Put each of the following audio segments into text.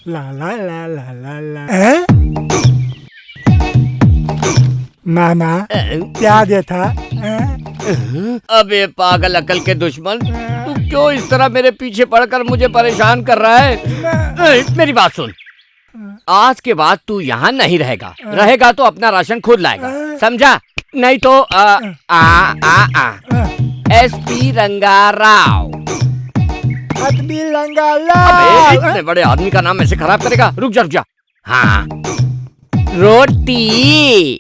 ला ला ला ला ला ला। मामा क्या देखा? अबे पागल अकल के दुश्मन, तू क्यों इस तरह मेरे पीछे पड़कर मुझे परेशान कर रहा है? मेरी बात सुन, आज के बाद तू यहाँ नहीं रहेगा। रहेगा तो अपना राशन खुद लाएगा, समझा? नहीं तो SP रंगा राव। अभी लंगा ला। अबे इतने बड़े आदमी का नाम ऐसे खराब करेगा? रुक जा रुक जा। हाँ, रोटी।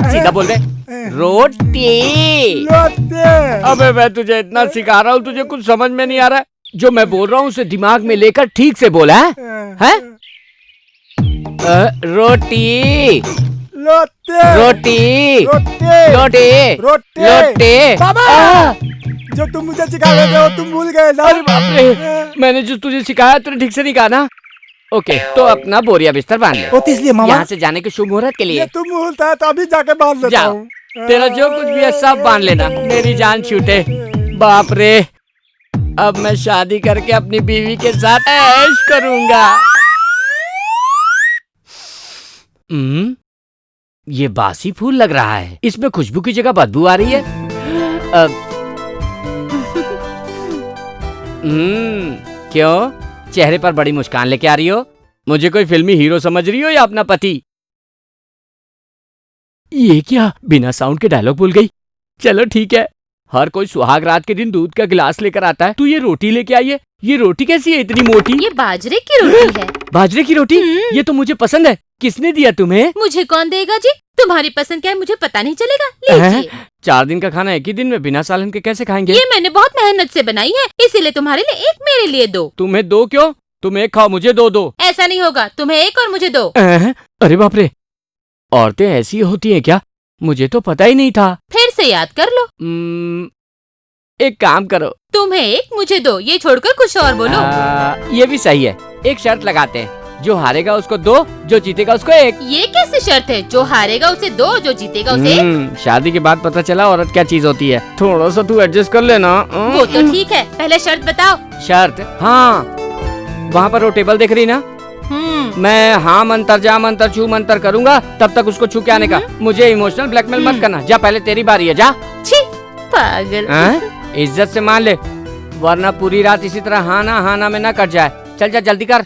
सीधा बोल दे, रोटी। अबे मैं तुझे इतना सिखा रहा हूँ, तुझे कुछ समझ में नहीं आ रहा है? जो मैं बोल रहा हूँ उसे दिमाग में लेकर ठीक से बोला है? रोटी रोटी रोटी रोटी। बाबा जो तुम मुझे सिखा रहे थे वो तुम भूल गए ना? अरे बाप रे, मैंने जो तुझे सिखाया तूने ठीक से नहीं कहा ना? ओके, तो अपना बोरिया बिस्तर बांध ले। वो तो इसलिए मामा यहाँ से जाने के शुभ मुहूर्त के लिए। तुम बोलता है तो अभी जाके बांध लेता जाओ, हूँ। तेरा जो कुछ भी है सब बांध लेना, मेरी जान छूटे। बाप रे, अब मैं शादी करके अपनी बीवी के साथ ऐश करूंगा। ये बासी फूल लग रहा है, इसमें खुशबू की जगह बदबू आ रही है। क्यों, चेहरे पर बड़ी मुस्कान लेके आ रही हो? मुझे कोई फिल्मी हीरो समझ रही हो या अपना पति? ये क्या, बिना साउंड के डायलॉग भूल गई? चलो ठीक है, हर कोई सुहाग रात के दिन दूध का गिलास लेकर आता है, तू ये रोटी लेके आई है। ये रोटी कैसी है इतनी मोटी? ये बाजरे की रोटी है। बाजरे की रोटी? ये तो मुझे पसंद है। किसने दिया तुम्हें? मुझे कौन देगा जी? तुम्हारी पसंद क्या है मुझे पता नहीं चलेगा? लीजिए। 4 दिन का खाना एक ही दिन में बिना सालन के कैसे खाएंगे? ये मैंने बहुत मेहनत से बनाई है, इसीलिए तुम्हारे लिए एक, मेरे लिए 2। तुम्हें 2 क्यों? तुम एक खाओ, मुझे 2 ऐसा नहीं होगा, तुम्हें 1 और मुझे 2। अरे बाप रे, औरतें ऐसी होती हैं क्या? मुझे तो पता ही नहीं था। फिर से याद कर लो। एक काम करो, तुम्हें 1 मुझे 2, ये छोड़कर कुछ और बोलो। ये भी सही है। एक शर्त लगाते हैं, जो हारेगा उसको 2, जो जीतेगा उसको 1। ये कैसी शर्त है? जो हारेगा उसे 2, जो जीतेगा उसे 1? शादी के बाद पता चला औरत क्या चीज होती है। थोड़ा सा तू एडजस्ट कर लेना। वो तो ठीक है, पहले शर्त बताओ। शर्त? हाँ, वहाँ पर वो टेबल दिख रही ना? मैं हाँ मंतर जा मंतर छू मंतर करूंगा, तब तक उसको छू के आने का। मुझे इमोशनल ब्लैकमेल मत करना। जा, पहले तेरी बारी है, जा। छी, पागल। इज्जत से मान ले, वरना पूरी रात इसी तरह हाँ ना में ना कट जाए। चल जा, जल्दी कर।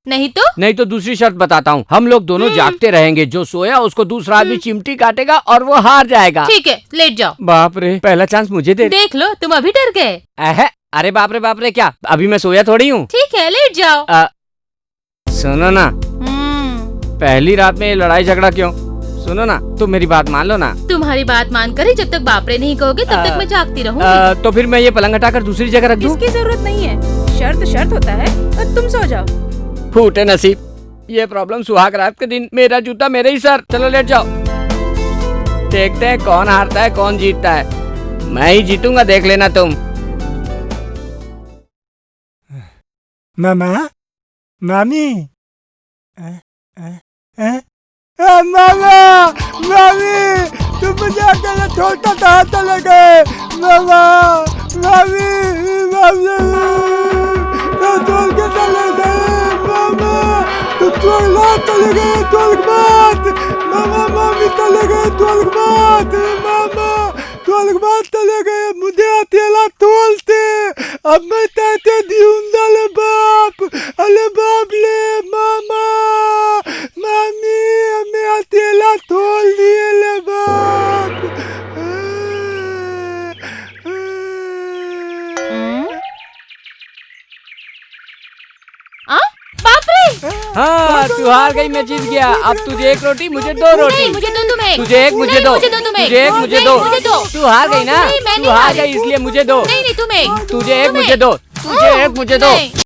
नहीं तो दूसरी शर्त बताता हूँ। हम लोग दोनों जागते रहेंगे, जो सोया उसको दूसरा आदमी चिमटी काटेगा और वो हार जाएगा। ठीक है, लेट जाओ। बाप रे, पहला चांस मुझे दे। देख लो, तुम अभी डर गए। अरे बाप रे क्या, अभी मैं सोया थोड़ी हूँ। ठीक है, लेट जाओ। सुनो ना, पहली रात में ये लड़ाई झगड़ा क्यों? सुनो ना, तुम मेरी बात मान लो ना। तुम्हारी बात मानकर ही जब तक बापरे नहीं कहोगे तब तक मैं जागती रहूंगी। तो फिर मैं ये पलंग हटाकर दूसरी जगह रख दूं? इसकी जरूरत नहीं है, शर्त होता है और तुम सो जाओ। फूटे नसीब, ये प्रॉब्लम सुहाग रात के दिन। मेरा जूता मेरे ही सर। चलो लेट जाओ, देखते हैं कौन हारता है कौन जीतता है। मैं ही जीतूंगा, देख लेना तुम। मामा, मामी, मामा, मामी, तुम मुझे अकेले छोड़कर कहाँ चले गए? मामा, मामी, मामी, तुम छोड़ के चले गए। मामा, तुम छोड़ चले गए, छोड़ मत। मामा, मामी चले गए, छोड़ मत। मामा, छोड़ मत चले गए, मुझे अकेला छोड़ते। अब मैं कहते दियूंगा ले बाप, अरे बाप ले। मामा, मामी, हमें अकेला छोड़ दिए ले बाप। बाप रे! हाँ, तू हार गई, मैं जीत गया। अब तुझे 1 रोटी, मुझे 2 रोटी। नहीं, मुझे 2 तुम 1। तुझे 1 मुझे 2। मुझे 2 तुम 1। तुझे 1 मुझे 2। मुझे 2। तू हार गई ना? नहीं, मैं तू नहीं हार हारी। गई इसलिए मुझे 2। नहीं, तुम 1। तुझे 1 मुझे 2। तुझे 1 मुझे 2।